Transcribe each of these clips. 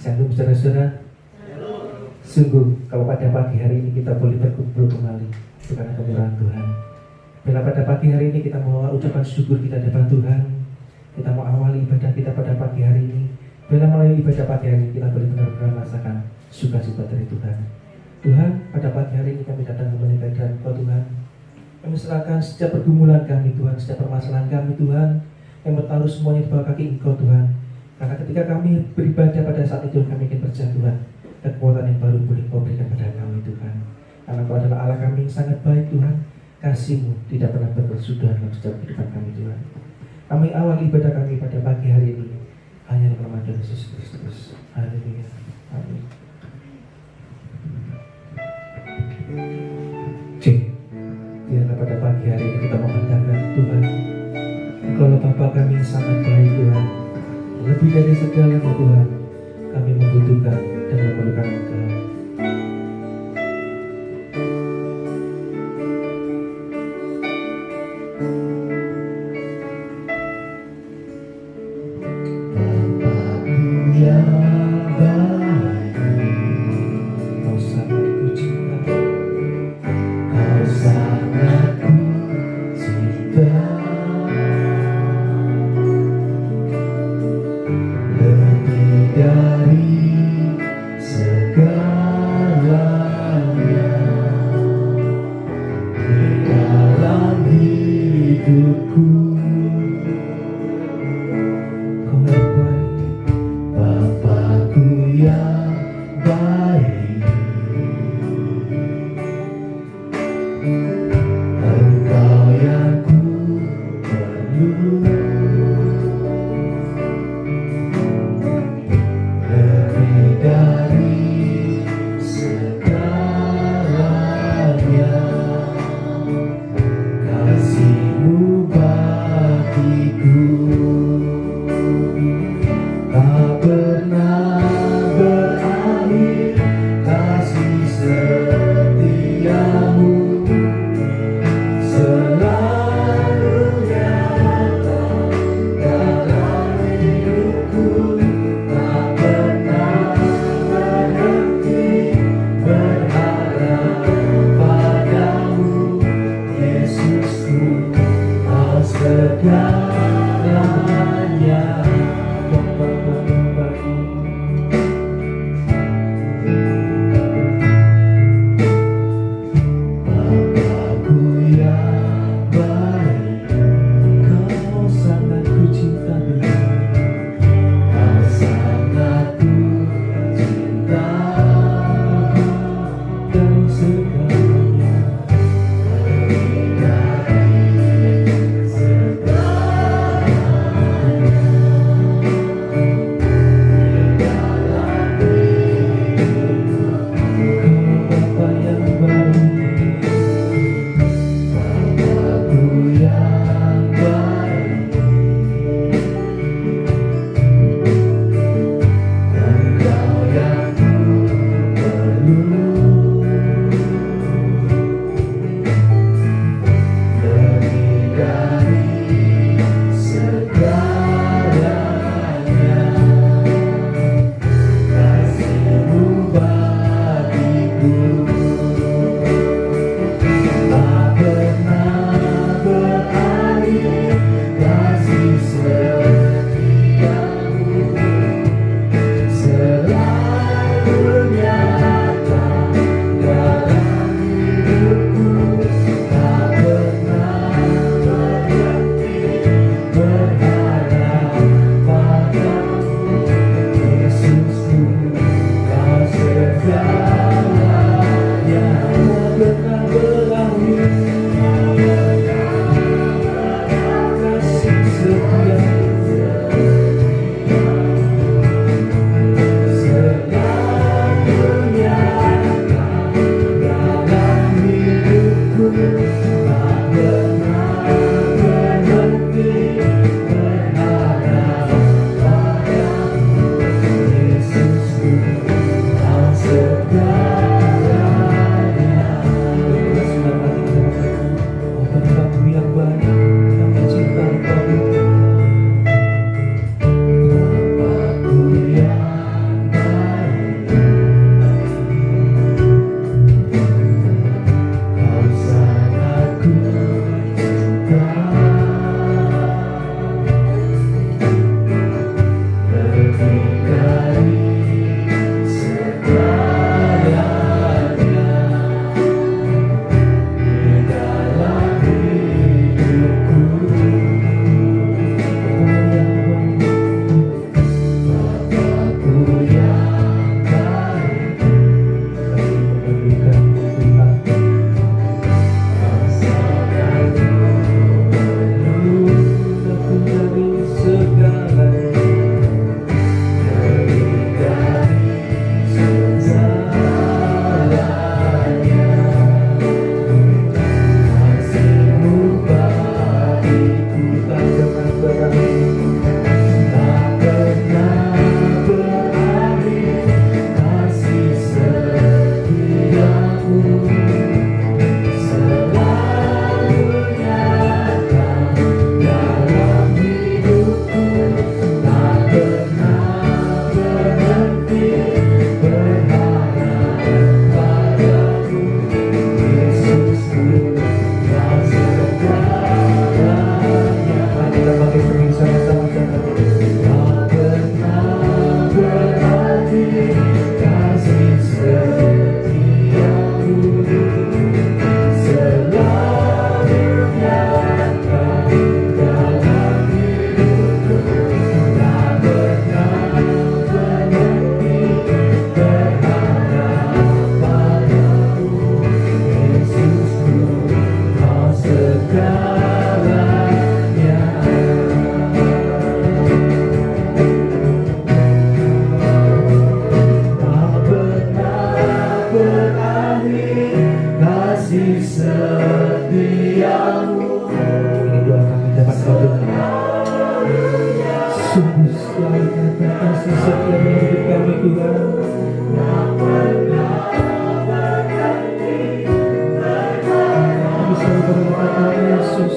Shalom saudara-saudara. Sungguh kalau pada pagi hari ini kita boleh berkumpul kembali karena kemurahan Tuhan. Bila pada pagi hari ini kita mau ucapan syukur kita hadapan Tuhan, kita mau awali ibadah kita pada pagi hari ini. Bila melalui ibadah pagi hari ini kita boleh benar-benar merasakan suka-suka dari Tuhan. Tuhan, pada pagi hari ini kami datang kembali kehadiran Engkau Tuhan. Kami serahkan setiap pergumulan kami Tuhan, setiap permasalahan kami Tuhan, yang bertaruh semuanya di bawah kaki Engkau Tuhan. Karena ketika kami beribadah pada saat itu kami ingin percaya Tuhan, kekuatan yang baru boleh Kau berikan pada kami Tuhan. Karena Kau adalah Allah kami yang sangat baik Tuhan. Kasih-Mu tidak pernah berkesudahan dalam setiap kehidupan kami Tuhan. Kami awal ibadah kami pada pagi hari ini hanya dalam nama Tuhan Yesus Kristus. Haleluya. Amin. Cek. Biarlah pada pagi hari ini kita memandangkan Tuhan, Engkau Bapa kami yang sangat baik Tuhan. Lebih dari segalanya Tuhan, kami membutuhkan dan memerlukan Engkau. Bapa-Ku yang baik, Kau sangat Ku cinta, Kau sangat Ku cinta. Dari segalanya di dalam hidupku, Kau baik, Bapa-Ku yang baik. Engkau yang ku perlu. Dari segalanya kasih-Mu bagiku tak pernah berakhir, kasih setia-Mu selalu nyata dalam hidupku. Segalanya setia dalam hidup kami Tuhan. Kami selalu berkata Yesus,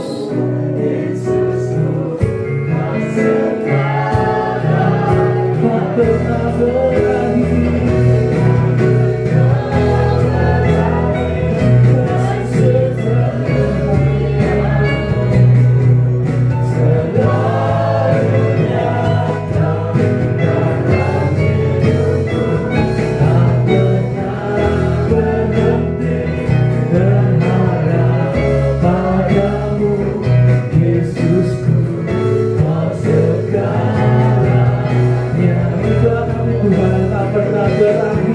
tak pernah berakhir.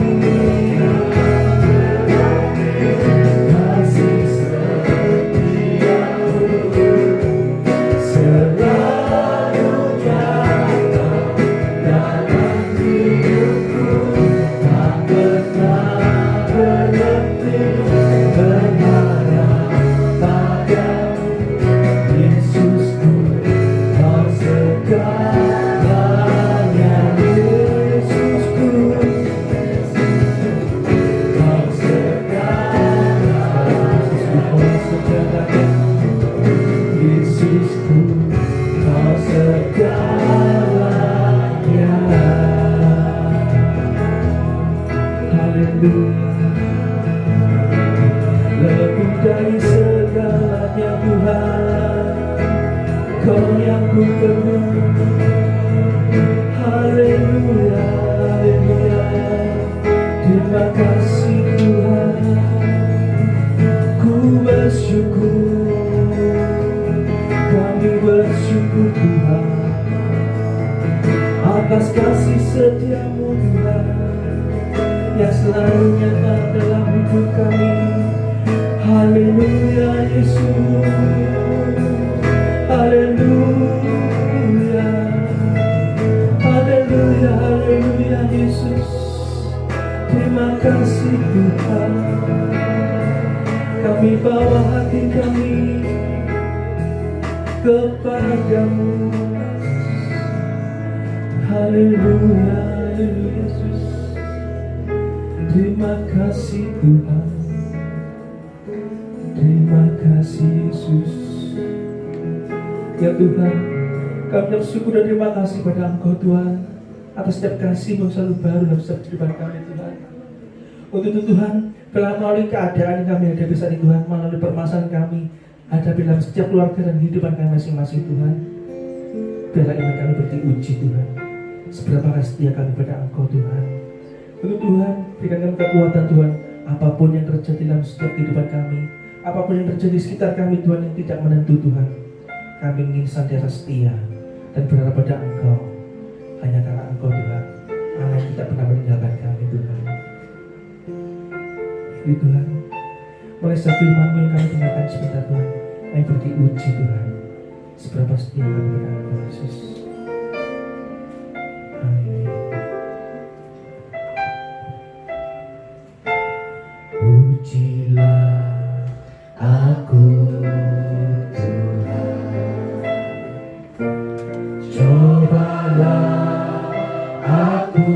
Lebih dari segalanya Tuhan, Kau yang ku penuh. Haleluya, haleluya. Terima kasih Tuhan, ku bersyukur, kami bersyukur Tuhan atas kasih setiamu Tuhan yang selalu nyata dalam hidup kami. Haleluya Yesus, haleluya, haleluya, haleluya Yesus. Terima kasih Tuhan, kami bawa hati kami kepadamu. Haleluya, haleluya Yesus. Terima kasih Tuhan, terima kasih Yesus. Ya Tuhan, kami bersyukur dan terima kasih pada Engkau Tuhan atas setiap kasih yang selalu baru dalam setiap kehidupan kami Tuhan. Untuk itu Tuhan, telah melalui keadaan yang kami hadapi saat ini Tuhan, melalui permasalahan kami hadapi dalam setiap keluarga dan kehidupan kami masing-masing Tuhan, biarlah iman kami diuji Tuhan, seberapa setia kami pada Engkau Tuhan. Untuk Tuhan, berikan kami kekuatan Tuhan, apapun yang terjadi dalam setiap kehidupan kami, apapun yang terjadi di sekitar kami Tuhan yang tidak menentu Tuhan, kami ingin senantiasa setia dan berharap pada Engkau. Hanya karena Engkau Tuhan, Allah yang tidak pernah meninggalkan kami Tuhan. Ya Tuhan, mulai satu firman-Mu yang kami dengarkan sebentar Tuhan, kami diuji Tuhan, seberapa setia kami pada Engkau Yesus. Amin. Ujilah aku Tuhan, cobalah aku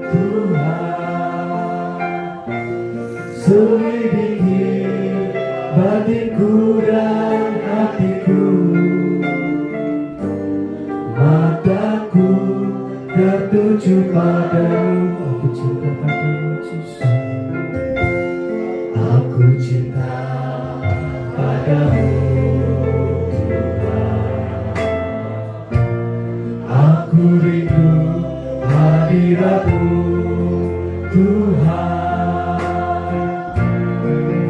Tuhan, selidiki batinku dan hatiku, mataku tertuju padamu. Aku cinta padamu Yesus, aku cinta padamu Tuhan, aku rindu hadirat-Mu Tuhan,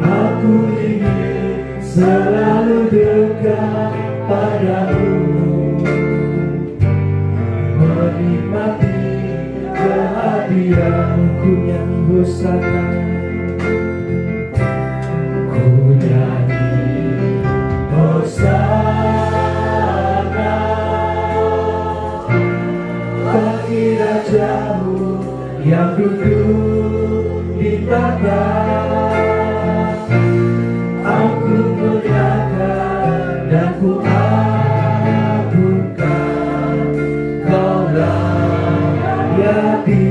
aku ingin selalu dekat padamu, menikmati kehadiran-Mu. Ku nyanyi hosana, ku nyanyi hosana bagi Raja-Mu yang duduk di tahta. Aku muliakan dan ku agungkan Kaulah jadi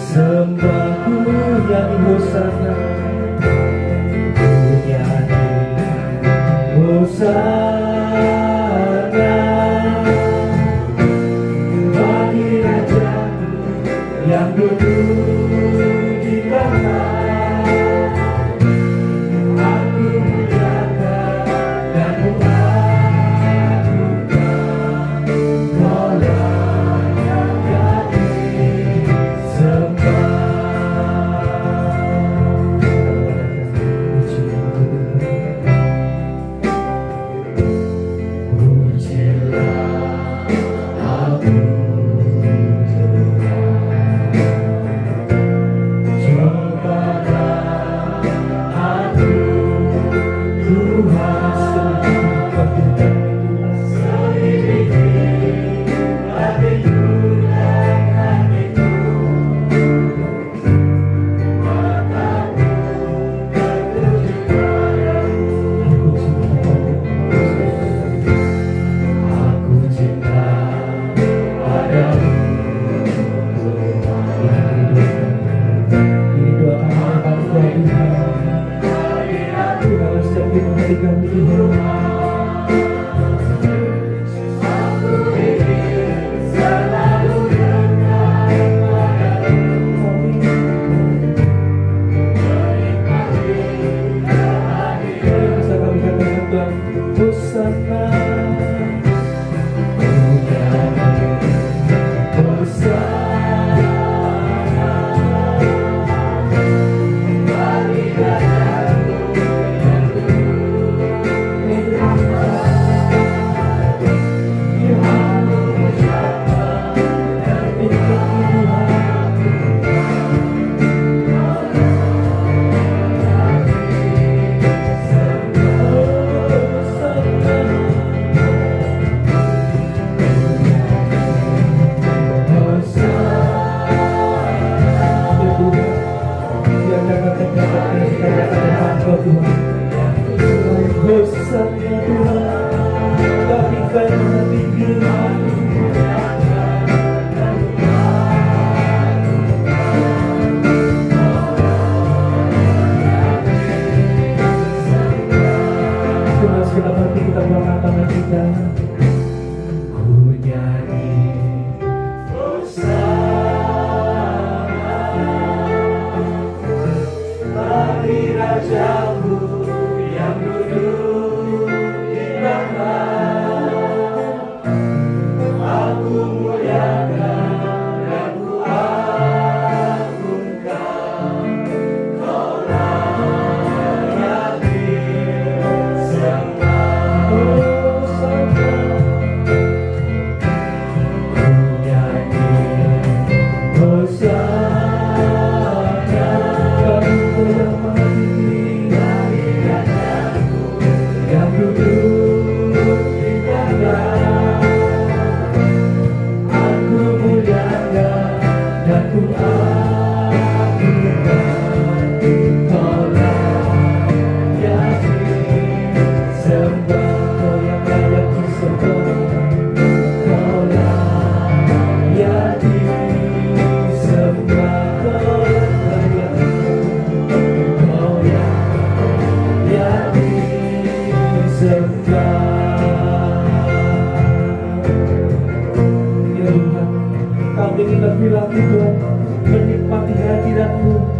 sembahku yang hosana, ku nyanyi hosana bagi Raja yang duduk di kanan. Aku muliakan dan mengagungkan Kau layak jadi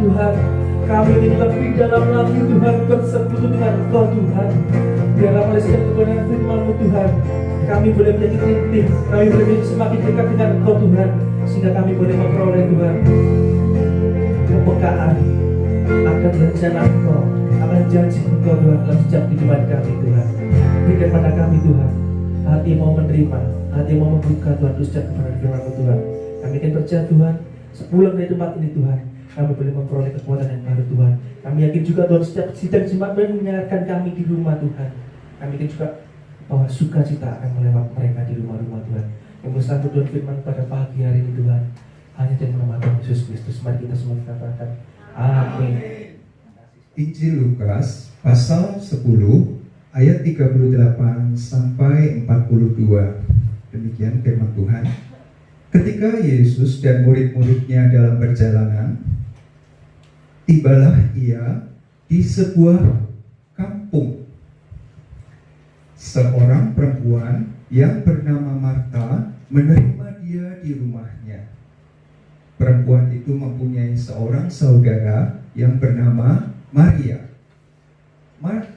Tuhan. Kami ingin lebih dalam lagi Tuhan, bersekutu dengan Engkau Tuhan. Biarlah oleh setiap kebenaran firman-Mu Tuhan, kami boleh menjadi intim, kami boleh menjadi semakin dekat dengan Engkau Tuhan, sehingga kami boleh memperoleh Tuhan kepekaan akan rencana Engkau, akan janji Engkau Tuhan dalam setiap kehidupan kami Tuhan. Berikan pada kami Tuhan hati yang mau menerima, hati yang mau membuka Tuhan untuk setiap kebenaran firman-Mu Tuhan. Kami akan percaya Tuhan, sepulang dari tempat ini Tuhan, kami boleh memperoleh kekuatan yang baru Tuhan. Kami yakin juga Tuhan, setiap sidang jemaat mendengarkan kami di rumah Tuhan. Kami yakin juga bahwa sukacita akan melewati mereka di rumah-rumah Tuhan. Yang bersambut Tuhan firman pada pagi hari ini Tuhan, hanya dalam nama Tuhan Yesus Kristus. Mari kita semua katakan amin. Injil Lukas pasal 10 ayat 38 sampai 42. Demikian firman Tuhan. Ketika Yesus dan murid-muridnya dalam perjalanan, tibalah ia di sebuah kampung. Seorang perempuan yang bernama Marta menerima dia di rumahnya. Perempuan itu mempunyai seorang saudara yang bernama Maria.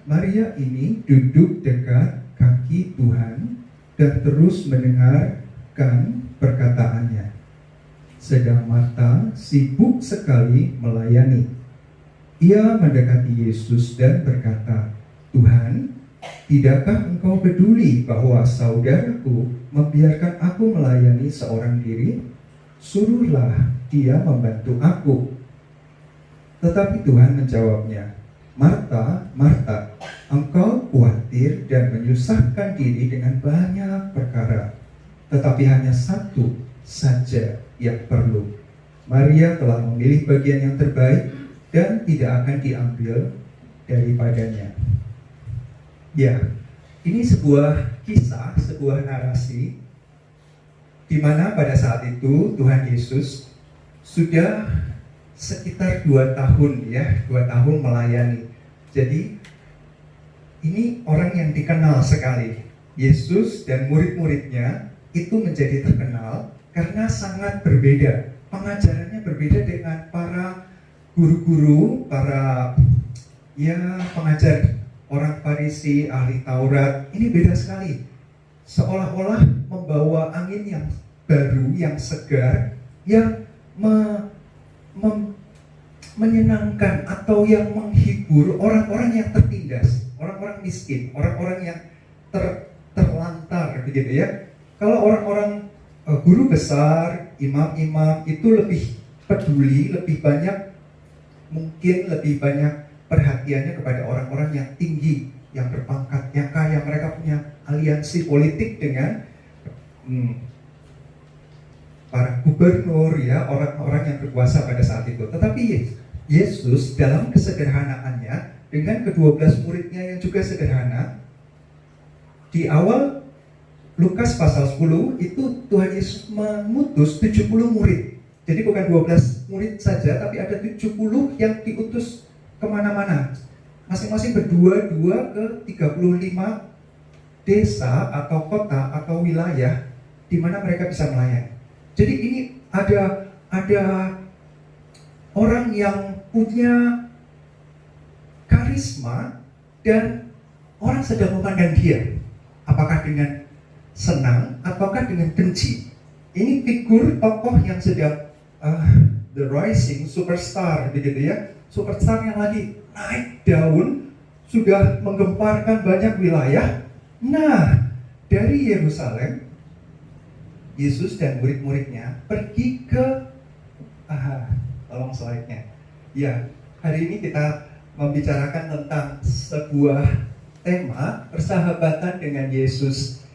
Maria ini duduk dekat kaki Tuhan dan terus mendengarkan perkataannya. Sedang Marta sibuk sekali melayani. Ia mendekati Yesus dan berkata, "Tuhan, tidakkah engkau peduli bahwa saudaraku membiarkan aku melayani seorang diri? Suruhlah dia membantu aku." Tetapi Tuhan menjawabnya, "Marta, Marta, engkau khawatir dan menyusahkan diri dengan banyak perkara. Tetapi hanya satu saja yang perlu. Maria telah memilih bagian yang terbaik dan tidak akan diambil daripadanya." Ya, ini sebuah kisah, sebuah narasi di mana pada saat itu Tuhan Yesus sudah sekitar 2 tahun 2 tahun melayani. Jadi ini orang yang dikenal sekali. Yesus dan murid-muridnya itu menjadi terkenal karena sangat berbeda. Pengajarannya berbeda dengan para guru-guru, para pengajar orang Farisi, ahli Taurat. Ini beda sekali. Seolah-olah membawa angin yang baru, yang segar, yang menyenangkan atau yang menghibur orang-orang yang tertindas, orang-orang miskin, orang-orang yang terlantar begitu ya. Kalau orang-orang guru besar, imam-imam itu lebih peduli, lebih banyak perhatiannya kepada orang-orang yang tinggi, yang berpangkat, yang kaya. Mereka punya aliansi politik dengan para gubernur ya, orang-orang yang berkuasa pada saat itu. Tetapi Yesus dalam kesederhanaannya dengan ke-12 muridnya yang juga sederhana, di awal Lukas pasal 10 itu Tuhan Yesus mengutus 70 murid. Jadi bukan 12 murid saja, tapi ada 70 yang diutus kemana-mana. Masing-masing berdua-dua ke 35 desa atau kota atau wilayah di mana mereka bisa melayani. Jadi ini ada orang yang punya karisma dan orang sedang memandang dia. Apakah dengan senang ataukah dengan benci? Ini figur tokoh yang sedang the rising superstar begitu ya. Superstar yang lagi naik daun, sudah menggemparkan banyak wilayah. Nah, dari Yerusalem Yesus dan murid-muridnya pergi ke tolong slide-nya. Ya, hari ini kita membicarakan tentang sebuah tema persahabatan dengan Yesus.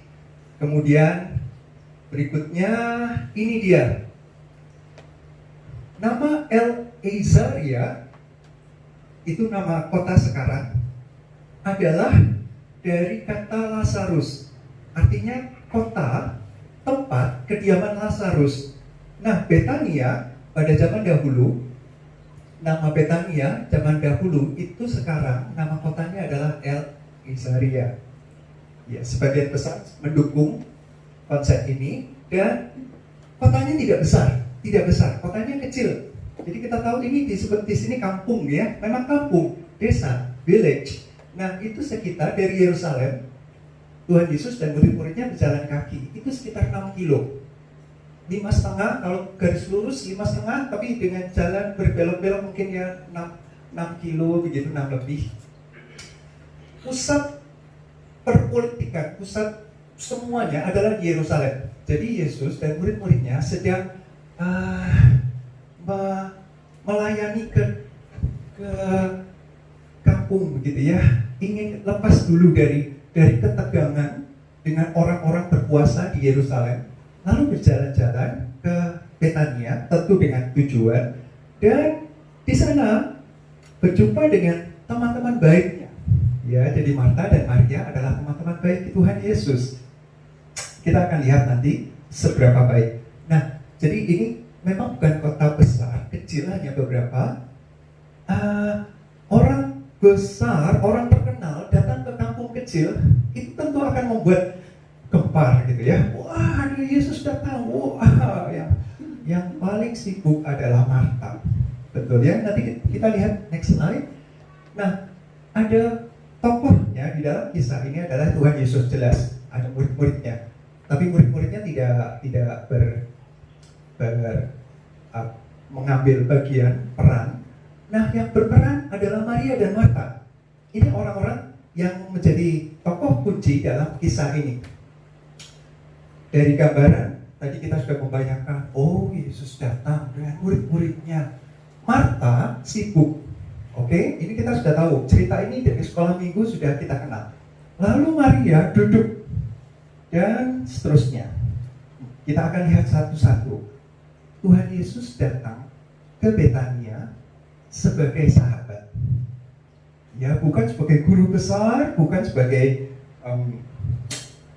Kemudian berikutnya ini dia. Nama El-Azaria itu nama kota sekarang adalah dari kata Lazarus. Artinya kota, tempat kediaman Lazarus. Nah, Betania pada zaman dahulu, nama Betania zaman dahulu itu sekarang nama kotanya adalah El-Azaria. Ya, sebagian besar mendukung konsep ini dan kotanya tidak besar, kotanya kecil. Jadi kita tahu ini disebut di sini kampung ya, memang kampung, desa, village. Nah, itu sekitar dari Yerusalem, Tuhan Yesus dan murid-muridnya berjalan kaki, itu sekitar 6 kilo. 5,5 kalau garis lurus 5,5, tapi dengan jalan berbelok-belok mungkin ya 6 kilo begitu, 6 lebih. Pusat perpolitikan, pusat semuanya adalah di Yerusalem. Jadi Yesus dan murid-muridnya sedang melayani ke kampung begitu ya, ingin lepas dulu dari ketegangan dengan orang-orang berkuasa di Yerusalem, lalu berjalan-jalan ke Betania, tentu dengan tujuan, dan di sana berjumpa dengan teman-teman baiknya. Ya, jadi Marta dan Maria adalah teman-teman baik Tuhan Yesus. Kita akan lihat nanti seberapa baik. Nah, Jadi ini memang bukan kota besar, kecil, hanya beberapa. Orang besar, orang terkenal datang ke kampung kecil, itu tentu akan membuat gempar gitu ya. Wah, ada Yesus datang. Wah, yang paling sibuk adalah Marta. Betul ya? Nanti kita lihat next slide. Nah, ada tokohnya di dalam kisah ini adalah Tuhan Yesus, jelas ada murid-muridnya. Tapi murid-muridnya tidak mengambil bagian peran. Nah, yang berperan adalah Maria dan Marta. Ini orang-orang yang menjadi tokoh kunci dalam kisah ini. Dari gambaran, tadi kita sudah membayangkan, oh Yesus datang dengan murid-muridnya. Marta sibuk. Oke, ini kita sudah tahu. Cerita ini dari sekolah minggu sudah kita kenal. Lalu Maria duduk. Dan seterusnya. Kita akan lihat satu-satu. Tuhan Yesus datang ke Betania sebagai sahabat. Ya, bukan sebagai guru besar, bukan sebagai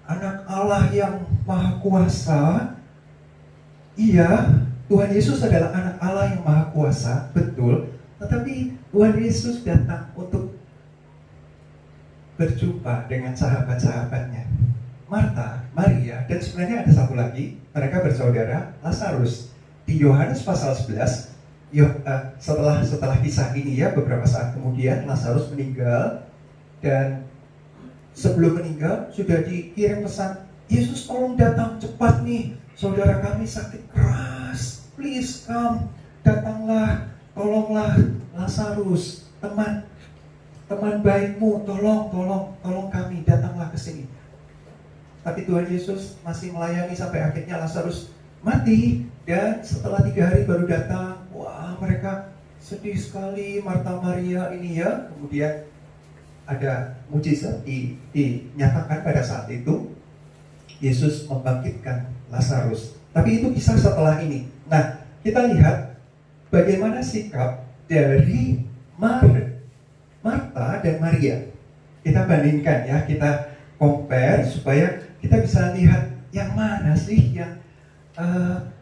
anak Allah yang maha kuasa. Iya, Tuhan Yesus adalah anak Allah yang maha kuasa, betul. Tetapi Tuhan Yesus datang untuk berjumpa dengan sahabat-sahabatnya, Marta, Maria, dan sebenarnya ada satu lagi, mereka bersaudara, Lazarus. Di Yohanes pasal 11, setelah kisah ini ya, beberapa saat kemudian Lazarus meninggal, dan sebelum meninggal sudah dikirim pesan, Yesus tolong datang cepat nih, saudara kami sakit keras, please come, datanglah, tolonglah Lazarus, teman baikmu, tolong kami, datanglah ke sini. Tapi Tuhan Yesus masih melayani sampai akhirnya Lazarus mati, dan setelah 3 hari baru datang. Wah, mereka sedih sekali, Marta, Maria ini ya. Kemudian ada mujizat dinyatakan pada saat itu, Yesus membangkitkan Lazarus. Tapi itu kisah setelah ini. Nah, kita lihat bagaimana sikap dari Marta dan Maria. Kita bandingkan ya, kita compare supaya kita bisa lihat yang mana sih yang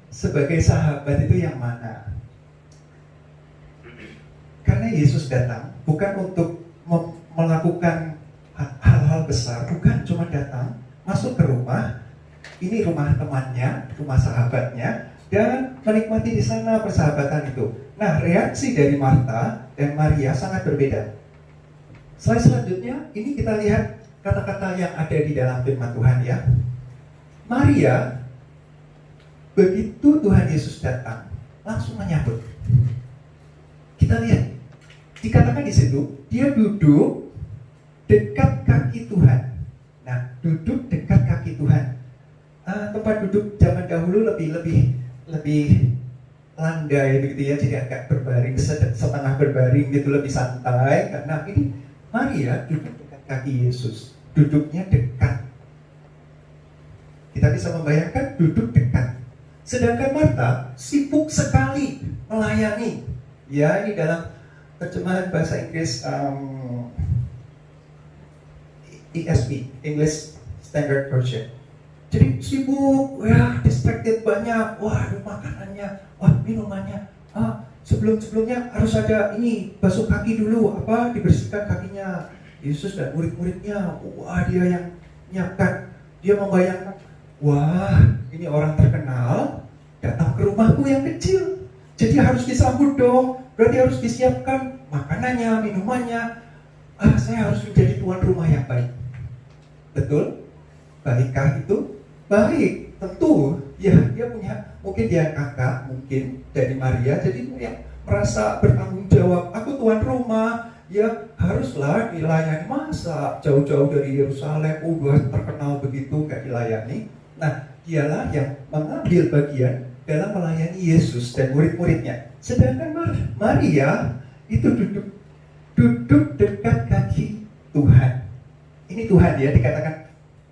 sebagai sahabat itu yang mana. Karena Yesus datang bukan untuk melakukan hal-hal besar, bukan cuma datang, masuk ke rumah, ini rumah temannya, rumah sahabatnya, dan menikmati di sana persahabatan itu. Nah, reaksi dari Marta dan Maria sangat berbeda. Slide selanjutnya, ini kita lihat kata-kata yang ada di dalam firman Tuhan ya. Maria, begitu Tuhan Yesus datang, langsung menyambut. Kita lihat, dikatakan di situ, dia duduk dekat kaki Tuhan. Nah, duduk dekat kaki Tuhan. Tempat duduk zaman dahulu lebih landai begitu ya, jadi agak berbaring, setengah berbaring gitu, lebih santai. Karena ini Maria duduk dekat kaki Yesus, duduknya dekat. Kita bisa membayangkan duduk dekat. Sedangkan Marta sibuk sekali melayani. Ya, ini dalam terjemahan bahasa Inggris ESV, English Standard Version. Jadi sibuk, ya, distracted banyak. Wah, ada makanannya, wah, minumannya. Sebelumnya harus ada ini, basuh kaki dulu, dibersihkan kakinya Yesus dan murid-muridnya. Wah, dia yang nyiapkan. Dia membayangkan, wah, ini orang terkenal datang ke rumahku yang kecil, jadi harus disambut dong. Berarti harus disiapkan makanannya, minumannya. Saya harus menjadi tuan rumah yang baik. Betul? Baikkah itu? Baik, tentu. Ya, dia punya, mungkin dia kakak, mungkin dari Maria, jadi dia merasa bertanggung jawab. Aku tuan rumah, ya haruslah dilayani. Masa jauh-jauh dari Yerusalem, udah terkenal begitu, gak dilayani. Nah, dialah yang mengambil bagian dalam melayani Yesus dan murid-muridnya. Sedangkan Maria itu duduk dekat kaki Tuhan. Ini Tuhan ya, dikatakan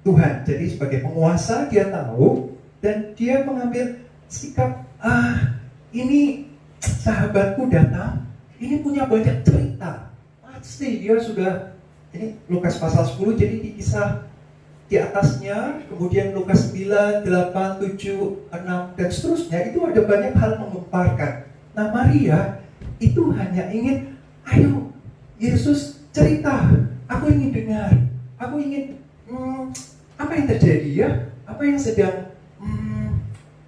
Tuhan. Jadi sebagai penguasa dia tahu, dan dia mengambil sikap, ini sahabatku datang, ini punya banyak cerita. Pasti dia sudah, ini Lukas pasal 10, jadi di kisah di atasnya, kemudian Lukas 9, 8, 7, 6, dan seterusnya, itu ada banyak hal menggemparkan. Nah, Maria itu hanya ingin, ayo Yesus cerita, aku ingin dengar, aku ingin, apa yang terjadi ya, apa yang sedang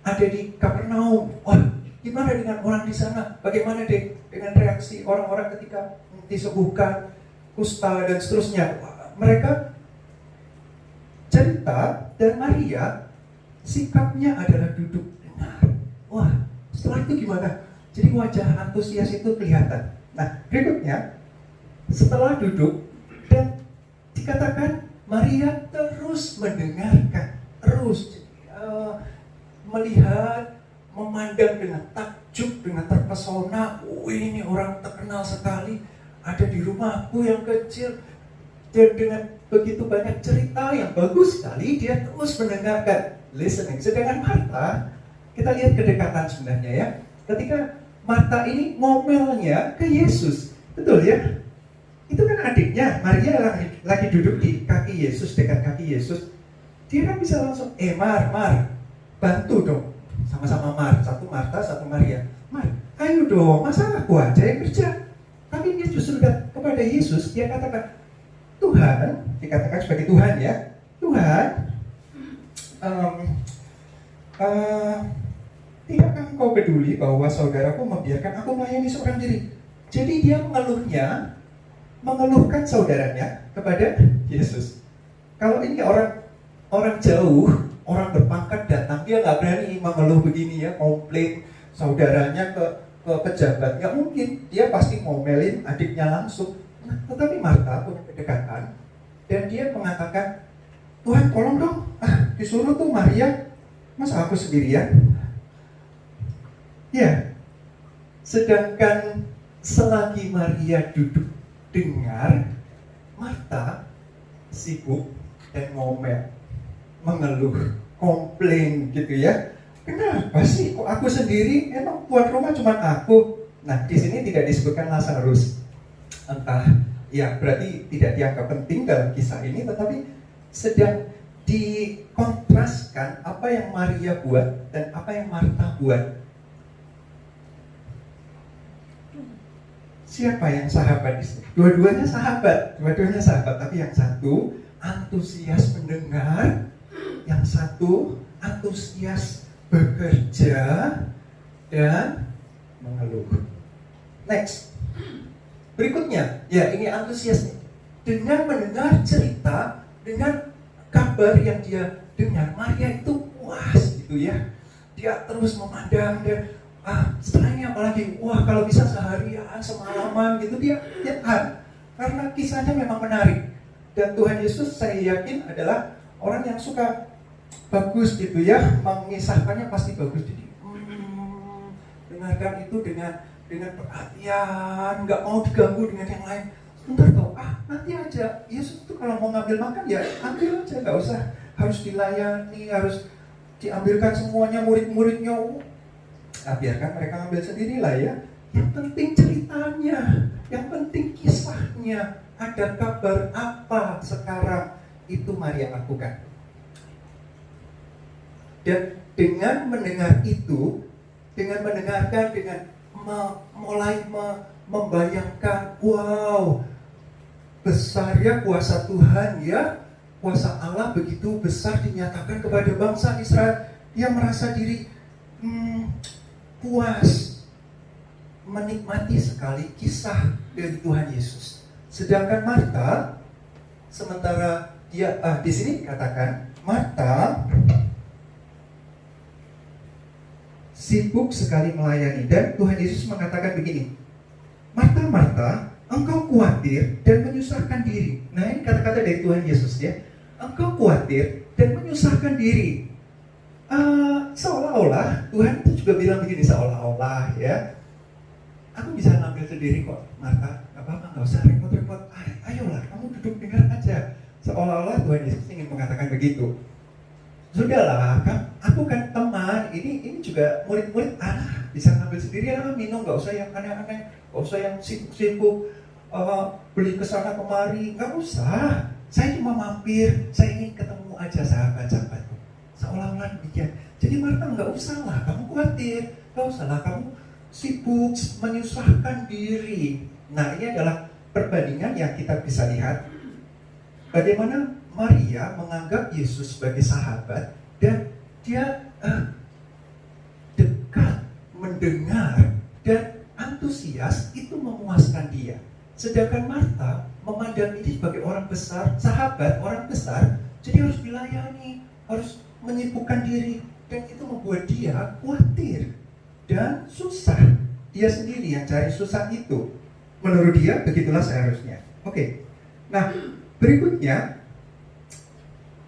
ada di Kapernaum. Wah, gimana dengan orang di sana, bagaimana deh dengan reaksi orang-orang ketika disembuhkan kusta dan seterusnya. Mereka cerita, dan Maria sikapnya adalah duduk dengar. Wah, setelah itu gimana? Jadi wajah antusias itu kelihatan. Nah, berikutnya setelah duduk dan dikatakan Maria terus mendengarkan, terus melihat, memandang dengan takjub, dengan terpesona. Ini orang terkenal sekali ada di rumahku yang kecil, dan dengan begitu banyak cerita yang bagus sekali, dia terus mendengarkan, listening. Sedangkan Marta, kita lihat kedekatan sebenarnya ya. Ketika Marta ini ngomelnya ke Yesus, betul ya? Itu kan adiknya, Maria lagi duduk di kaki Yesus, dekat kaki Yesus. Dia kan bisa langsung, Mar, bantu dong. Sama-sama satu Marta, satu Maria. Mar, ayo dong, masa aku aja yang kerja? Tapi dia justru kepada Yesus, dia katakan, Tuhan, dikatakan sebagai Tuhan ya, Tuhan, tidakkah engkau peduli bahwa saudaraku membiarkan aku melayani seorang diri? Jadi dia mengeluhkan saudaranya kepada Yesus. Kalau ini orang jauh, orang berpangkat datang, dia nggak berani mengeluh begini ya, komplain saudaranya ke pejabat. Nggak mungkin, dia pasti ngomelin adiknya langsung. Nah, tetapi Marta punya kedekatan, dan dia mengatakan, Tuhan tolong dong, disuruh tuh Maria, masa aku sendirian? Ya, sedangkan selagi Maria duduk dengar, Marta sibuk dan ngomel, mengeluh, komplain gitu ya. Kenapa sih kok aku sendiri? Emang tuan rumah cuma aku. Nah, di sini tidak disebutkan Lazarus. Entah, ya berarti tidak dianggap penting dalam kisah ini, tetapi sedang dikontraskan apa yang Maria buat dan apa yang Marta buat. Siapa yang sahabat di sini? Dua-duanya sahabat, tapi yang satu antusias mendengar, yang satu antusias bekerja dan mengeluh. Next. Berikutnya, ya ini antusias nih. Dengan mendengar cerita, dengan kabar yang dia dengar, Maria itu puas gitu ya. Dia terus memandang dan setelah ini apalagi, kalau bisa seharian, semalaman gitu dia tahan. Karena kisahnya memang menarik. Dan Tuhan Yesus saya yakin adalah orang yang suka bagus gitu ya, mengisahkannya pasti bagus. Jadi dengarkan itu dengan perhatian, nggak mau diganggu dengan yang lain. Sebentar toh, nanti aja. Yesus itu kalau mau ngambil makan ya ambil aja, nggak usah harus dilayani, harus diambilkan semuanya murid-muridnya. Biarkan mereka ambil sendirilah ya. Yang penting ceritanya, yang penting kisahnya. Ada kabar apa sekarang itu Maria lakukan. Dan dengan mendengar itu, dengan mendengarkan, dengan mulai membayangkan, wow, besar ya kuasa Tuhan ya, kuasa Allah begitu besar dinyatakan kepada bangsa Israel. Dia merasa diri puas, menikmati sekali kisah dari Tuhan Yesus. Sedangkan Marta, sementara dia di sini dikatakan Marta sibuk sekali melayani, dan Tuhan Yesus mengatakan begini, Marta, Marta, engkau khawatir dan menyusahkan diri. Nah ini kata-kata dari Tuhan Yesus ya. Engkau khawatir dan menyusahkan diri. Seolah-olah Tuhan itu juga bilang begini, seolah-olah ya, aku bisa ngambil sendiri kok Marta, gak apa-apa, gak usah repot-repot. Ayolah kamu duduk dengar aja. Seolah-olah Tuhan Yesus ingin mengatakan begitu. Sudahlah, aku kan teman, ini juga murid-murid, bisa ngambil sendiri lah, minum, gak usah yang aneh-aneh, gak usah yang sibuk-sibuk, beli kesana kemari, gak usah. Saya cuma mampir, saya ingin ketemu aja sahabat-sahabatku. Seolah-olah demikian. Jadi Marta nggak usah lah kamu khawatir, nggak usah lah kamu sibuk menyusahkan diri. Nah, ini adalah perbandingan yang kita bisa lihat bagaimana Maria menganggap Yesus sebagai sahabat dan dia dekat, mendengar, dan antusias itu memuaskan dia. Sedangkan Marta memandang ini sebagai orang besar, sahabat orang besar, jadi harus dilayani, harus menyibukkan diri, dan itu membuat dia khawatir dan susah. Dia sendiri yang cari susah itu. Menurut dia begitulah seharusnya. Oke. Nah, berikutnya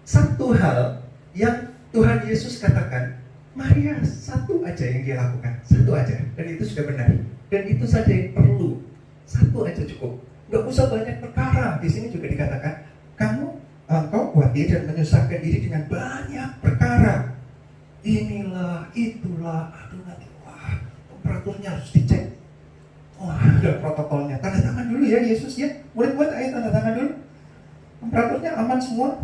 satu hal yang Tuhan Yesus katakan, Maria satu aja yang dia lakukan, satu aja, dan itu sudah benar, dan itu saja yang perlu, satu aja cukup, nggak usah banyak perkara. Di sini juga dikatakan, engkau khawatir dan menyusahkan diri dengan banyak perkara, inilah, itulah, aduh nanti, wah, temperaturnya harus dicek, wah ada protokolnya, tanda tangan dulu ya Yesus ya, buat ayo tanda tangan dulu, temperaturnya aman semua.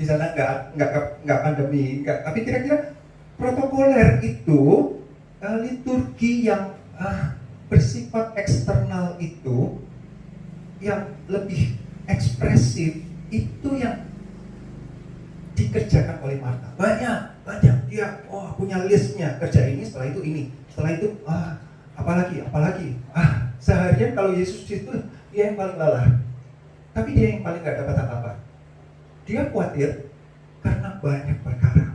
Di sana nggak pandemi, tapi kira-kira protokoler itu liturgi yang bersifat eksternal itu, yang lebih ekspresif itu yang dikerjakan oleh Marta. Banyak dia punya listnya, kerja ini, setelah itu apalagi seharian kalau Yesus itu dia yang paling lelah, tapi dia yang paling nggak dapat apa-apa. Dia khawatir karena banyak perkara.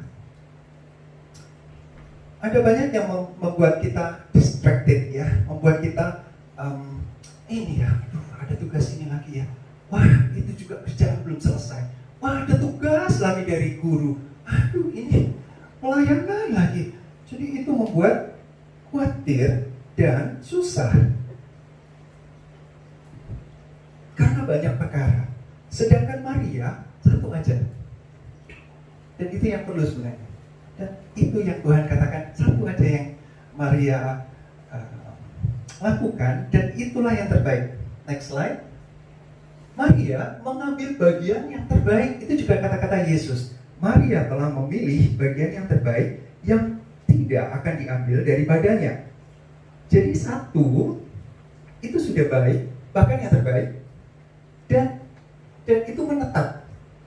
Ada banyak yang membuat kita distracted ya, membuat kita ini ya, ada tugas ini lagi ya, wah itu juga kerjaan belum selesai, wah ada tugas lagi dari guru, aduh ini pelayanan lagi. Jadi itu membuat khawatir dan susah karena banyak perkara. Sedangkan Maria satu aja, dan itu yang perlu sebenarnya, dan itu yang Tuhan katakan, satu aja yang Maria lakukan, dan itulah yang terbaik. Next slide. Maria mengambil bagian yang terbaik, itu juga kata-kata Yesus. Maria telah memilih bagian yang terbaik yang tidak akan diambil daripadanya. Jadi satu itu sudah baik, bahkan yang terbaik, dan itu menetap,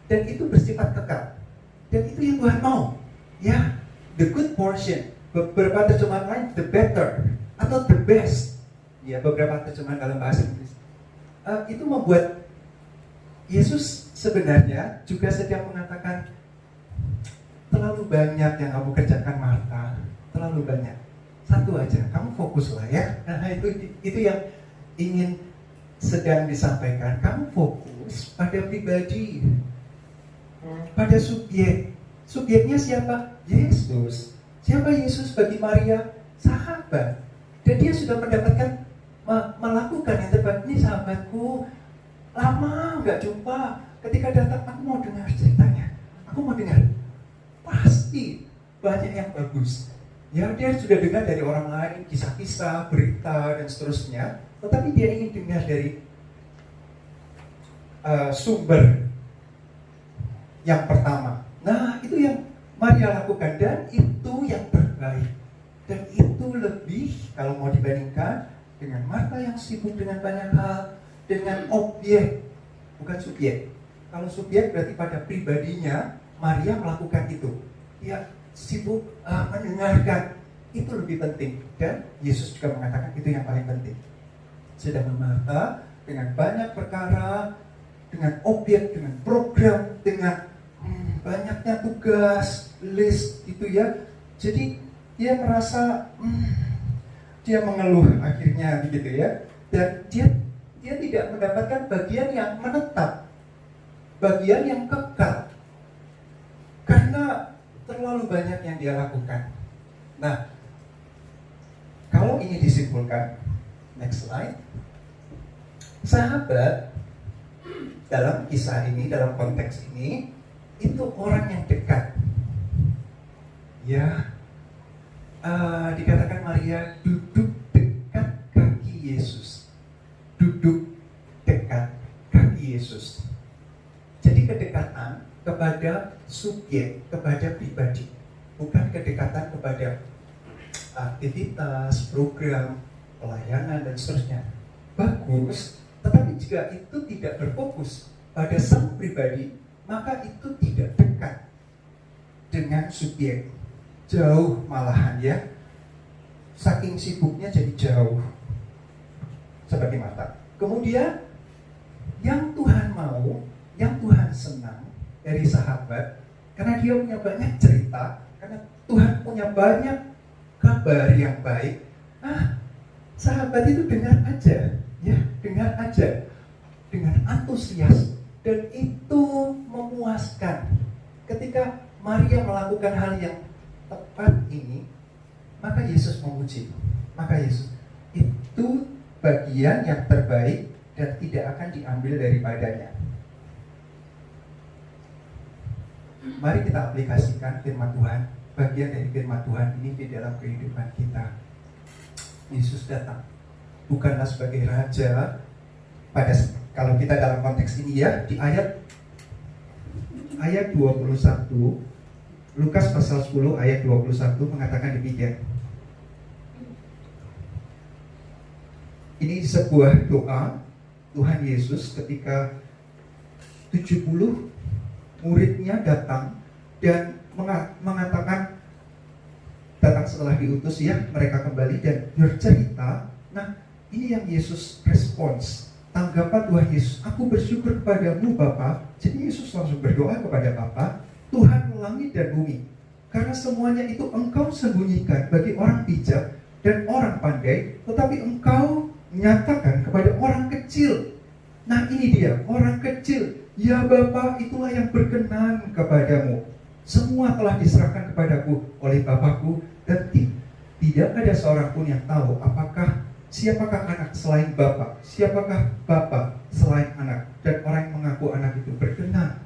dan itu bersifat kekal, dan itu yang Tuhan mau ya, the good portion. Beberapa terjemahan lain the better atau the best ya, beberapa terjemahan dalam bahasa Inggris itu membuat Yesus sebenarnya juga sedang mengatakan, terlalu banyak yang kamu kerjakan Marta, terlalu banyak, satu aja, kamu fokuslah ya. Nah itu yang ingin sedang disampaikan, kamu fokus pada pribadi, pada subjek. Subjeknya siapa? Yesus. Siapa Yesus bagi Maria? Sahabat. Dan dia sudah mendapatkan, melakukan yang terbaik. Ini sahabatku, lama nggak jumpa. Ketika datang, aku mau dengar ceritanya. Aku mau dengar. Pasti banyak yang bagus. Ya, dia sudah dengar dari orang lain, kisah-kisah, berita, dan seterusnya. Tetapi dia ingin dengar dari sumber yang pertama. Nah, itu yang Maria lakukan, dan itu yang terbaik. Dan itu lebih, kalau mau dibandingkan dengan Marta yang sibuk dengan banyak hal, dengan objek, bukan subjek. Kalau subjek berarti pada pribadinya, Maria melakukan itu. Dia sibuk mendengarkan, itu lebih penting. Dan Yesus juga mengatakan itu yang paling penting. Sedangkan Marta dengan banyak perkara, dengan objek, dengan program, dengan banyaknya tugas, list itu ya. Jadi dia merasa dia mengeluh akhirnya begitu ya. Dan dia tidak mendapatkan bagian yang menetap, bagian yang kekal, karena terlalu banyak yang dia lakukan. Nah, kalau ini disimpulkan, next slide. Sahabat dalam kisah ini, dalam konteks ini, itu orang yang dekat. Ya, dikatakan Maria duduk dekat kaki Yesus. Duduk dekat kaki Yesus. Jadi kedekatan kedekatan kepada subjek, kepada pribadi, bukan kedekatan kepada aktivitas, program, pelayanan, dan seterusnya. Bagus, tetapi jika itu tidak berfokus pada sang pribadi, maka itu tidak dekat dengan subjek. Jauh malahan ya. Saking sibuknya jadi jauh. Seperti mata. Kemudian, yang Tuhan mau, yang Tuhan senang dari sahabat, karena dia punya banyak cerita, karena Tuhan punya banyak kabar yang baik. Sahabat itu dengar aja, ya, dengar aja dengan antusias, dan itu memuaskan. Ketika Maria melakukan hal yang tepat ini, maka Yesus memuji. Maka Yesus, itu bagian yang terbaik dan tidak akan diambil daripadanya. Mari kita aplikasikan firman Tuhan, bagian dari firman Tuhan ini di dalam kehidupan kita. Yesus datang bukanlah sebagai raja kalau kita dalam konteks ini ya, di ayat 21, Lukas pasal 10 ayat 21 mengatakan demikian. Ini sebuah doa Tuhan Yesus ketika 70 muridnya datang dan mengatakan, datang setelah diutus ya, mereka kembali dan bercerita. Nah, ini yang Yesus respons, tanggapan Tuhan Yesus, aku bersyukur kepadamu Bapa. Jadi Yesus langsung berdoa kepada Bapa, Tuhan langit dan bumi, karena semuanya itu Engkau sembunyikan bagi orang bijak dan orang pandai, tetapi Engkau menyatakan kepada orang kecil. Nah ini dia, orang kecil. Ya Bapa, itulah yang berkenan kepadamu. Semua telah diserahkan kepadaku oleh Bapakku, dan tidak ada seorang pun yang tahu siapakah anak selain Bapa, siapakah Bapa selain anak, dan orang yang mengaku anak itu berkenan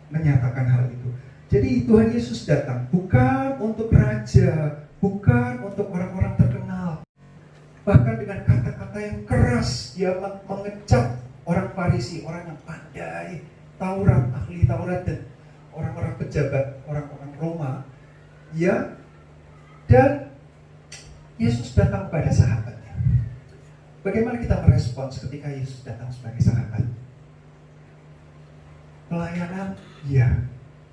menyatakan hal itu. Jadi Tuhan Yesus datang bukan untuk raja, bukan untuk orang-orang terkenal. Bahkan dengan kata-kata yang keras dia mengecam orang Farisi, orang yang pandai Taurat, ahli Taurat, dan orang-orang pejabat, orang-orang Roma. Ya, dan Yesus datang kepada sahabatnya. Bagaimana kita merespons ketika Yesus datang sebagai sahabat? Pelayanan, ya,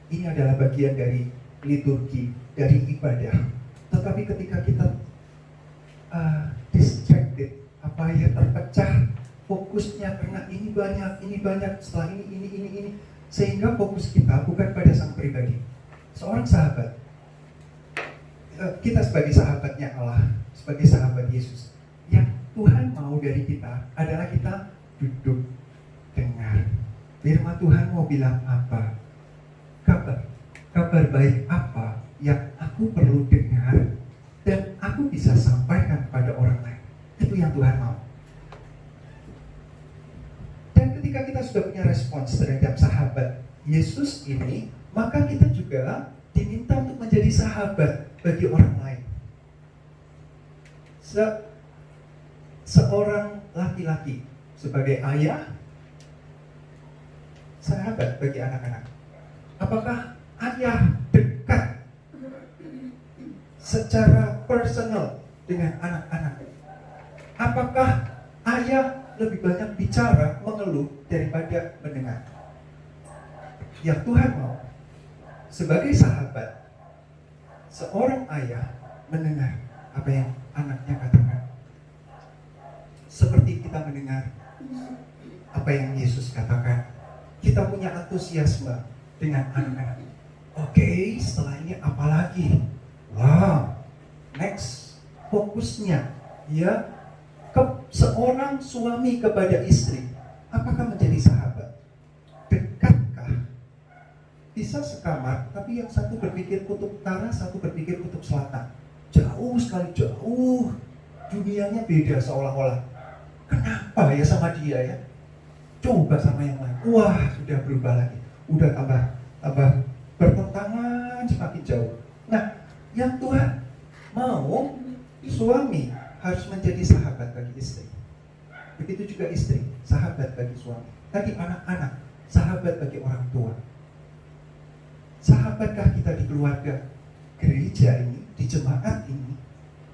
ini adalah bagian dari liturgi, dari ibadah. Tetapi ketika kita distracted, terpecah fokusnya karena ini banyak, setelah ini, sehingga fokus kita bukan pada sang pribadi. Seorang sahabat, kita sebagai sahabatnya Allah, sebagai sahabat Yesus, yang Tuhan mau dari kita adalah kita duduk dengar firman Tuhan mau bilang apa, kabar baik apa yang aku perlu dengar dan aku bisa sampaikan kepada orang lain. Itu yang Tuhan mau. Dan ketika kita sudah punya respons terhadap sahabat Yesus ini, maka kita juga diminta untuk menjadi sahabat bagi orang lain. Seorang laki-laki sebagai ayah, sahabat bagi anak-anak. Apakah ayah dekat secara personal dengan anak-anak? Apakah ayah lebih banyak bicara, mengeluh daripada mendengar? Yang Tuhan mau sebagai sahabat, seorang ayah mendengar apa yang anaknya katakan, seperti kita mendengar apa yang Yesus katakan. Kita punya antusiasme dengan anak-anak. Oke, setelah ini apa lagi? Wow, next, fokusnya ya ke seorang suami kepada istri. Apakah menjadi sahabat? Dekatkah? Bisa sekamar, tapi yang satu berpikir kutub utara, satu berpikir kutub selatan. Jauh sekali, jauh. Dunianya beda seolah-olah. Kenapa ya sama dia ya? Coba sama yang lain. Wah, sudah berubah lagi. Udah tambah bertentangan semakin jauh. Nah, yang Tuhan mau suami harus menjadi sahabat bagi istri. Begitu juga istri, sahabat bagi suami. Tadi anak-anak, sahabat bagi orang tua. Sahabatkah kita di keluarga gereja ini, di jemaat ini?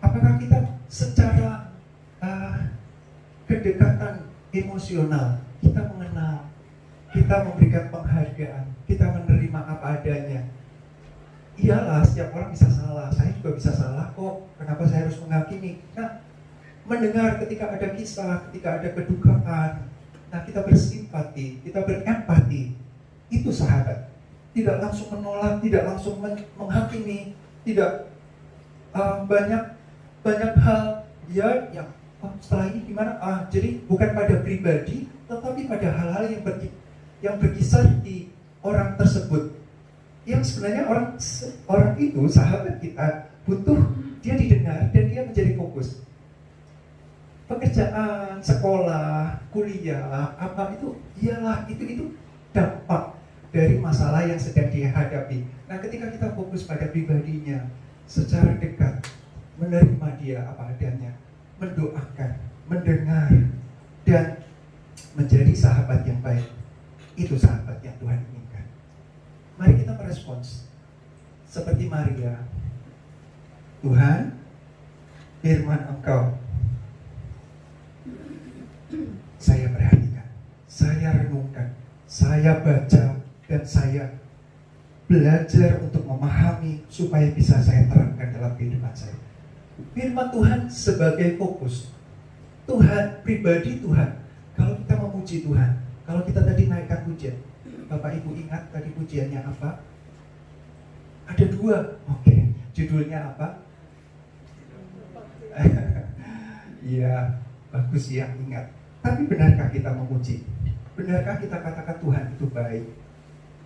Apakah kita secara kedekatan emosional kita mengenal, kita memberikan penghargaan, kita menerima apa adanya? Iyalah, setiap orang bisa salah, saya juga bisa salah kok, kenapa saya harus menghakimi? Nah, mendengar ketika ada kisah, ketika ada kedukaan, nah kita bersimpati, kita berempati, itu sahabat. Tidak langsung menolak, tidak langsung menghakimi, tidak banyak hal ya yang setelah ini gimana? Jadi bukan pada pribadi, tetapi pada hal-hal yang berkisar di orang tersebut. Yang sebenarnya orang itu sahabat kita butuh dia didengar dan dia menjadi fokus. Pekerjaan, sekolah, kuliah, apa itu, iyalah itu dampak dari masalah yang sedang dihadapi. Nah, ketika kita fokus pada pribadinya, secara dekat, menerima dia apa adanya, mendoakan, mendengar, dan menjadi sahabat yang baik, itu sahabat yang Tuhan inginkan. Mari kita merespons seperti Maria. Tuhan, firman Engkau saya perhatikan, saya renungkan, saya baca, dan saya belajar untuk memahami supaya bisa saya terapkan dalam kehidupan saya. Firman Tuhan sebagai fokus. Tuhan, pribadi Tuhan. Kalau kita memuji Tuhan, kalau kita tadi naikkan pujian, Bapak Ibu ingat tadi pujiannya apa? Ada 2. Oke, judulnya apa? Iya, bagus ya, ingat. Tapi benarkah kita memuji? Benarkah kita katakan Tuhan itu baik?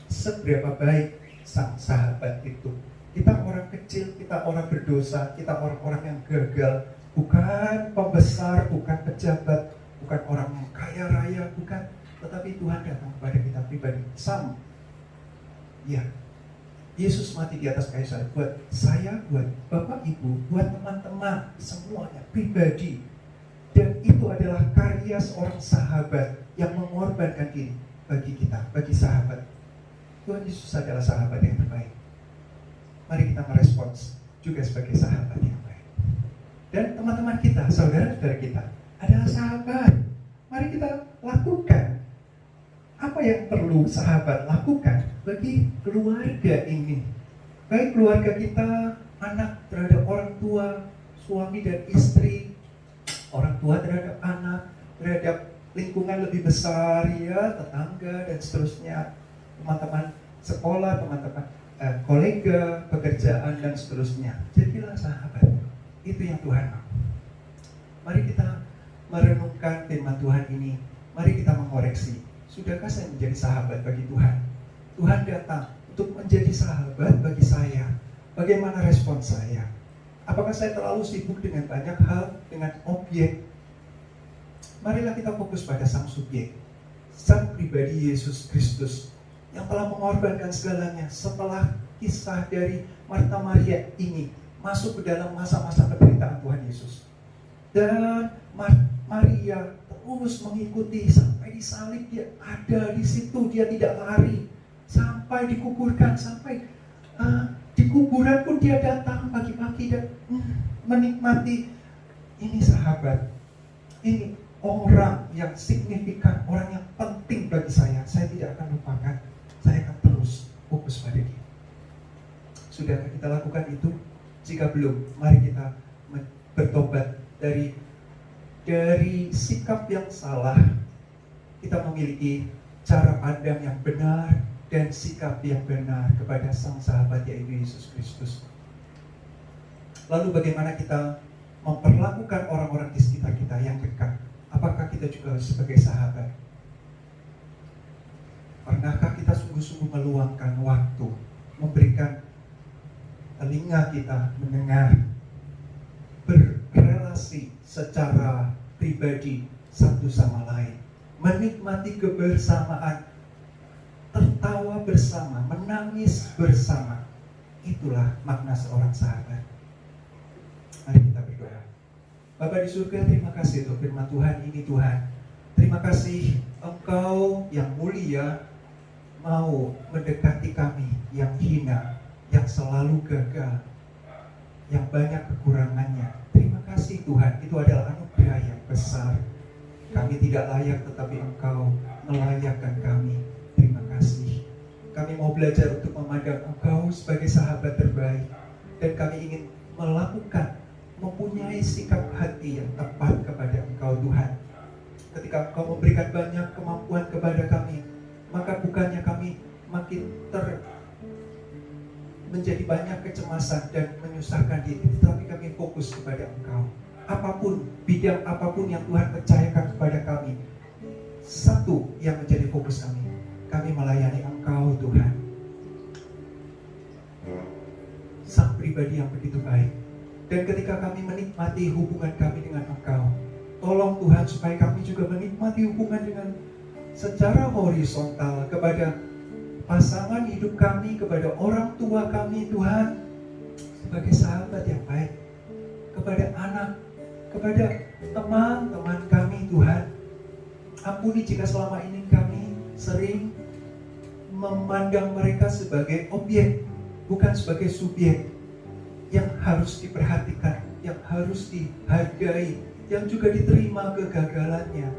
Seberapa baik sang sahabat itu? Kita orang kecil, kita orang berdosa, kita orang-orang yang gagal, bukan pembesar, bukan pejabat, bukan orang kaya raya, bukan, tetapi Tuhan datang kepada kita pribadi. Ya, Yesus mati di atas kayu salib buat saya, buat Bapak Ibu, buat teman-teman, semuanya pribadi. Dan itu adalah karya seorang sahabat yang mengorbankan diri bagi kita, bagi sahabat. Tuhan Yesus adalah sahabat yang terbaik. Mari kita merespons juga sebagai sahabat yang baik. Dan teman-teman kita, saudara-saudara kita adalah sahabat. Mari kita lakukan apa yang perlu sahabat lakukan bagi keluarga ini. Baik keluarga kita, anak terhadap orang tua, suami dan istri, orang tua terhadap anak, terhadap lingkungan lebih besar, ya, tetangga dan seterusnya, teman-teman sekolah, teman-teman kolega, pekerjaan dan seterusnya. Jadilah sahabat. Itu yang Tuhan mau. Mari kita merenungkan firman Tuhan ini. Mari kita mengoreksi. Sudahkah saya menjadi sahabat bagi Tuhan? Tuhan datang untuk menjadi sahabat bagi saya. Bagaimana respon saya? Apakah saya terlalu sibuk dengan banyak hal, dengan objek? Marilah kita fokus pada sang subjek, sang pribadi Yesus Kristus yang telah mengorbankan segalanya. Setelah kisah dari Marta Maria ini masuk ke dalam masa-masa penderitaan Tuhan Yesus, dan Maria terus mengikuti sampai disalib, dia ada di situ, dia tidak lari sampai dikuburkan, sampai di kuburan pun dia datang pagi-pagi dan menikmati. Ini sahabat, ini orang yang signifikan, orang yang penting bagi saya. Saya tidak akan lupakan, saya akan terus fokus pada dia. Sudahkah kita lakukan itu? Jika belum, mari kita bertobat dari sikap yang salah. Kita memiliki cara pandang yang benar dan sikap yang benar kepada sang sahabat, yaitu Yesus Kristus. Lalu bagaimana kita memperlakukan orang-orang di sekitar kita yang dekat? Apakah kita juga sebagai sahabat? Pernahkah kita sungguh-sungguh meluangkan waktu, memberikan telinga kita mendengar, berrelasi secara pribadi satu sama lain, menikmati kebersamaan, tertawa bersama, menangis bersama? Itulah makna seorang sahabat. Mari kita berdoa. Bapa di surga, terima kasih untuk firman Tuhan ini. Tuhan, terima kasih Engkau yang mulia mau mendekati kami yang hina, yang selalu gagal, yang banyak kekurangannya. Terima kasih Tuhan, itu adalah anugerah yang besar. Kami tidak layak, tetapi Engkau melayakkan kami. Terima kasih. Kami mau belajar untuk memandang Engkau sebagai sahabat terbaik. Dan kami ingin melakukan, mempunyai sikap hati yang tepat kepada Engkau Tuhan. Ketika Engkau memberikan banyak kemampuan kepada kami, maka bukannya kami makin menjadi banyak kecemasan dan menyusahkan diri, tetapi kami fokus kepada Engkau. Apapun, bidang apapun yang Tuhan percayakan kepada kami, satu yang menjadi fokus kami melayani Engkau Tuhan. Sang pribadi yang begitu baik. Dan ketika kami menikmati hubungan kami dengan Engkau, tolong Tuhan supaya kami juga menikmati hubungan dengan secara horizontal kepada pasangan hidup kami, kepada orang tua kami Tuhan, sebagai sahabat yang baik, kepada anak, kepada teman-teman kami Tuhan. Ampuni jika selama ini kami sering memandang mereka sebagai objek, bukan sebagai subjek yang harus diperhatikan, yang harus dihargai, yang juga diterima kegagalannya.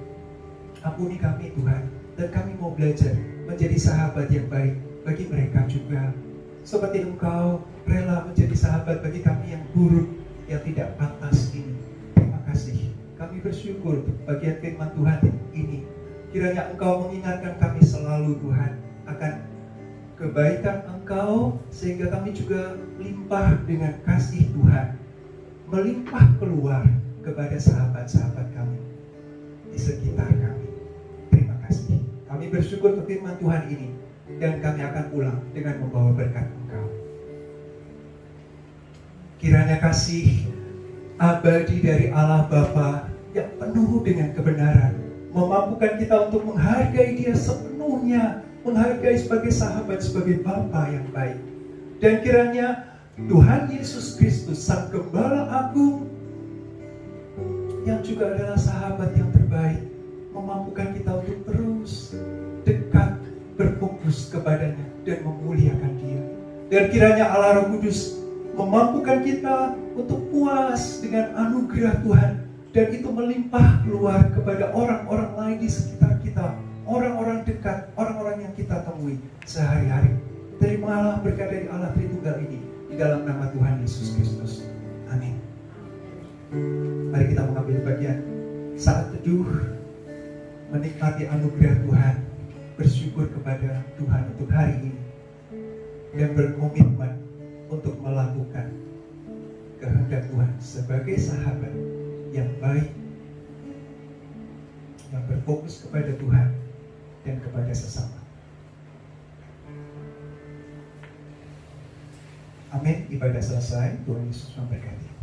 Ampuni kami Tuhan, dan kami mau belajar menjadi sahabat yang baik bagi mereka juga. Seperti Engkau rela menjadi sahabat bagi kami yang buruk, yang tidak pantas ini. Terima kasih. Kami bersyukur untuk bagian firman Tuhan ini. Kiranya Engkau mengingatkan kami selalu Tuhan akan kebaikan Engkau, sehingga kami juga limpah dengan kasih Tuhan, melimpah keluar kepada sahabat-sahabat kami di sekitar kami. Terima kasih. Kami bersyukur untuk firman Tuhan ini, dan kami akan pulang dengan membawa berkat Engkau. Kiranya kasih abadi dari Allah Bapa yang penuh dengan kebenaran memampukan kita untuk menghargai Dia sepenuhnya, menghargai sebagai sahabat, sebagai Bapa yang baik. Dan kiranya Tuhan Yesus Kristus, Sang Gembala Agung, yang juga adalah sahabat yang terbaik, memampukan kita untuk terus dekat, berfokus kepadanya dan memuliakan Dia. Dan kiranya Allah Roh Kudus memampukan kita untuk puas dengan anugerah Tuhan, dan itu melimpah keluar kepada orang-orang lain di sekitar kita, orang-orang dekat, orang-orang yang kita temui sehari-hari. Terimalah berkat dari Allah Tritunggal ini di dalam nama Tuhan Yesus Kristus. Amin. Mari kita mengambil bagian saat teduh, menikmati anugerah Tuhan, bersyukur kepada Tuhan untuk hari ini, dan berkomitmen untuk melakukan kehendak Tuhan sebagai sahabat yang baik, yang berfokus kepada Tuhan dan kepada sesama. Amin. Ibadah selesai. Tuhan Yesus memberkati.